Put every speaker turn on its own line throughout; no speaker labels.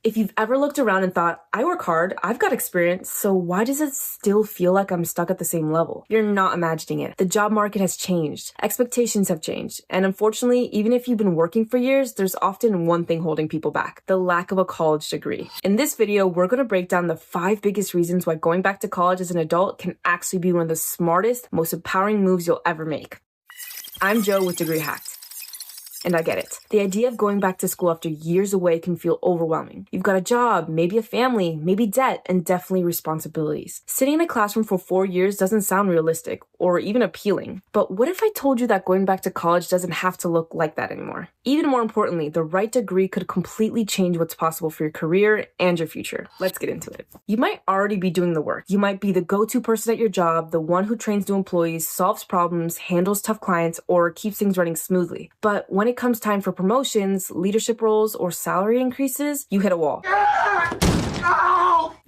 If you've ever looked around and thought, I work hard, I've got experience, so why does it still feel like I'm stuck at the same level? You're not imagining it. The job market has changed. Expectations have changed. And unfortunately, even if you've been working for years, there's often one thing holding people back: the lack of a college degree. In this video, we're going to break down the 5 biggest reasons why going back to college as an adult can actually be one of the smartest, most empowering moves you'll ever make. I'm Joe with Degree Hacked. And I get it. The idea of going back to school after years away can feel overwhelming. You've got a job, maybe a family, maybe debt, and definitely responsibilities. Sitting in a classroom for 4 years doesn't sound realistic or even appealing. But what if I told you that going back to college doesn't have to look like that anymore? Even more importantly, the right degree could completely change what's possible for your career and your future. Let's get into it. You might already be doing the work. You might be the go-to person at your job, the one who trains new employees, solves problems, handles tough clients, or keeps things running smoothly. But when it comes time for promotions, leadership roles, or salary increases, you hit a wall.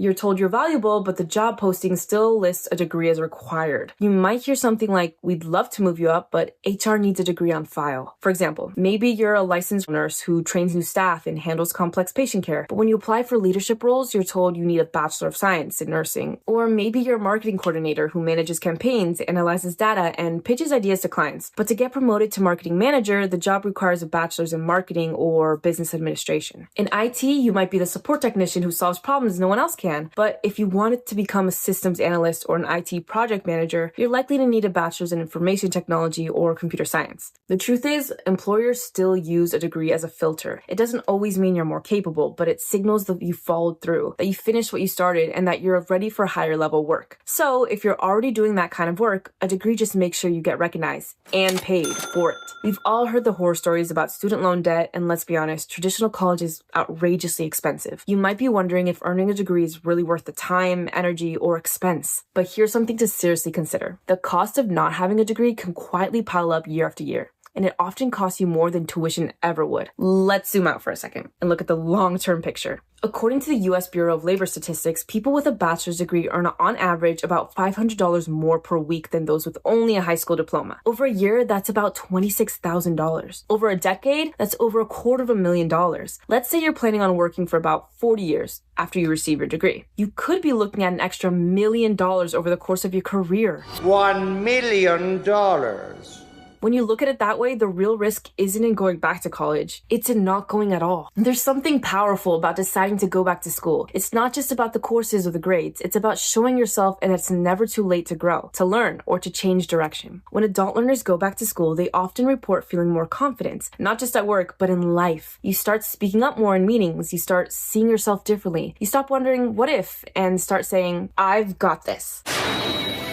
You're told you're valuable, but the job posting still lists a degree as required. You might hear something like, we'd love to move you up, but HR needs a degree on file. For example, maybe you're a licensed nurse who trains new staff and handles complex patient care, but when you apply for leadership roles, you're told you need a Bachelor of Science in nursing. Or maybe you're a marketing coordinator who manages campaigns, analyzes data, and pitches ideas to clients. But to get promoted to marketing manager, the job requires a bachelor's in marketing or business administration. In IT, you might be the support technician who solves problems no one else can. But if you wanted to become a systems analyst or an IT project manager, you're likely to need a bachelor's in information technology or computer science. The truth is, employers still use a degree as a filter. It doesn't always mean you're more capable, but it signals that you followed through, that you finished what you started, and that you're ready for higher level work. So if you're already doing that kind of work, a degree just makes sure you get recognized and paid for it. We've all heard the horror stories about student loan debt, and let's be honest, traditional college is outrageously expensive. You might be wondering if earning a degree is really worth the time, energy, or expense. But here's something to seriously consider. The cost of not having a degree can quietly pile up year after year, and it often costs you more than tuition ever would. Let's zoom out for a second and look at the long-term picture. According to the U.S. Bureau of Labor Statistics, people with a bachelor's degree earn on average about $500 more per week than those with only a high school diploma. Over a year, that's about $26,000. Over a decade, that's over $250,000. Let's say you're planning on working for about 40 years after you receive your degree. You could be looking at an extra $1 million over the course of your career.
$1 million.
When you look at it that way, the real risk isn't in going back to college. It's in not going at all. There's something powerful about deciding to go back to school. It's not just about the courses or the grades. It's about showing yourself, and it's never too late to grow, to learn, or to change direction. When adult learners go back to school, they often report feeling more confident, not just at work, but in life. You start speaking up more in meetings. You start seeing yourself differently. You stop wondering, what if, and start saying, I've got this.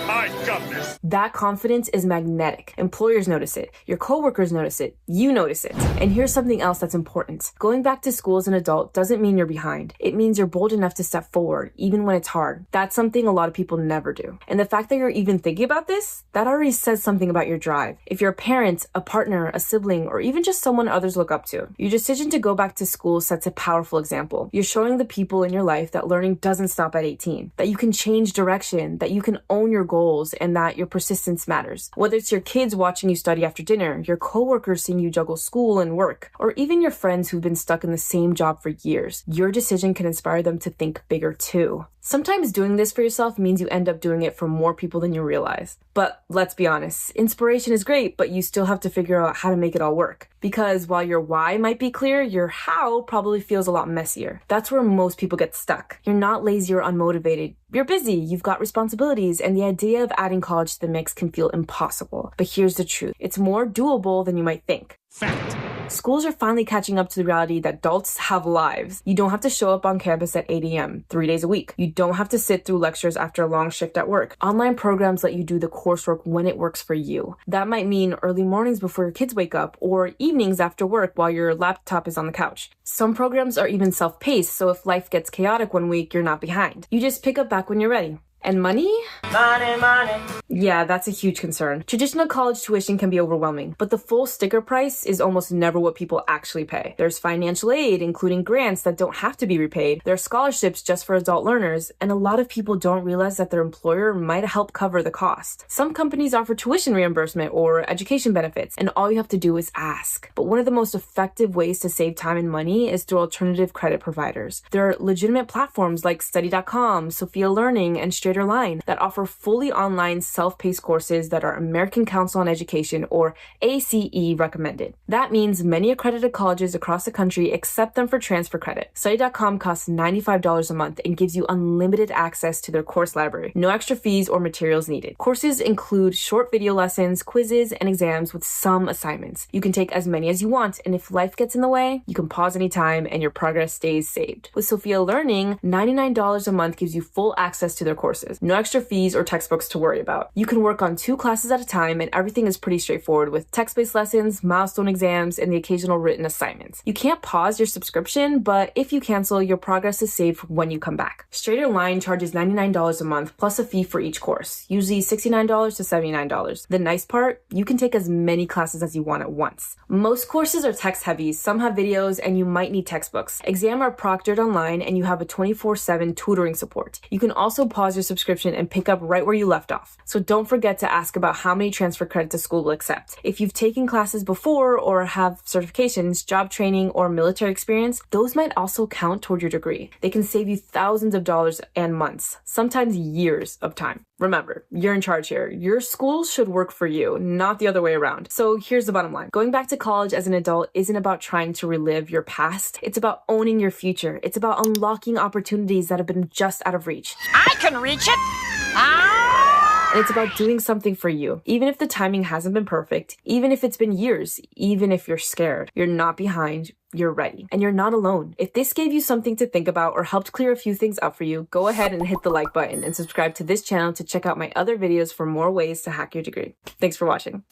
I've got this.
That confidence is magnetic. Employers notice it. Your coworkers notice it. You notice it. And here's something else that's important. Going back to school as an adult doesn't mean you're behind. It means you're bold enough to step forward, even when it's hard. That's something a lot of people never do. And the fact that you're even thinking about this, that already says something about your drive. If you're a parent, a partner, a sibling, or even just someone others look up to, your decision to go back to school sets a powerful example. You're showing the people in your life that learning doesn't stop at 18, that you can change direction, that you can own your goals, and that your persistence matters. Whether it's your kids watching you study after dinner, your coworkers seeing you juggle school and work, or even your friends who've been stuck in the same job for years, your decision can inspire them to think bigger too. Sometimes doing this for yourself means you end up doing it for more people than you realize. But let's be honest, inspiration is great, but you still have to figure out how to make it all work. Because while your why might be clear, your how probably feels a lot messier. That's where most people get stuck. You're not lazy or unmotivated. You're busy, you've got responsibilities, and the idea of adding college to the mix can feel impossible. But here's the truth. It's more doable than you might think.
Fact.
Schools are finally catching up to the reality that adults have lives. You don't have to show up on campus at 8 a.m. 3 days a week. You don't have to sit through lectures after a long shift at work. Online programs let you do the coursework when it works for you. That might mean early mornings before your kids wake up, or evenings after work while your laptop is on the couch. Some programs are even self-paced, so if life gets chaotic one week, you're not behind. You just pick up back when you're ready. And money?
Money.
Yeah, that's a huge concern. Traditional college tuition can be overwhelming, but the full sticker price is almost never what people actually pay. There's financial aid, including grants that don't have to be repaid. There are scholarships just for adult learners, and a lot of people don't realize that their employer might help cover the cost. Some companies offer tuition reimbursement or education benefits, and all you have to do is ask. But one of the most effective ways to save time and money is through alternative credit providers. There are legitimate platforms like Study.com, Sophia Learning, and StraighterLine that offer fully online self-paced courses that are American Council on Education or ACE recommended. That means many accredited colleges across the country accept them for transfer credit. Study.com costs $95 a month and gives you unlimited access to their course library. No extra fees or materials needed. Courses include short video lessons, quizzes, and exams with some assignments. You can take as many as you want, and if life gets in the way, you can pause anytime and your progress stays saved. With Sophia Learning, $99 a month gives you full access to their courses. No extra fees or textbooks to worry about. You can work on 2 classes at a time, and everything is pretty straightforward with text-based lessons, milestone exams, and the occasional written assignments. You can't pause your subscription, but if you cancel, your progress is saved for when you come back. StraighterLine charges $99 a month plus a fee for each course, usually $69 to $79. The nice part, you can take as many classes as you want at once. Most courses are text-heavy, some have videos, and you might need textbooks. Exams are proctored online, and you have a 24/7 tutoring support. You can also pause your subscription and pick up right where you left off. So don't forget to ask about how many transfer credits a school will accept. If you've taken classes before or have certifications, job training, or military experience, those might also count toward your degree. They can save you thousands of dollars and months, sometimes years of time. Remember, you're in charge here. Your school should work for you, not the other way around. So here's the bottom line. Going back to college as an adult isn't about trying to relive your past. It's about owning your future. It's about unlocking opportunities that have been just out of reach.
I can reach it.
And it's about doing something for you. Even if the timing hasn't been perfect, even if it's been years, even if you're scared, you're not behind, you're ready. And you're not alone. If this gave you something to think about or helped clear a few things up for you, go ahead and hit the like button and subscribe to this channel to check out my other videos for more ways to hack your degree. Thanks for watching.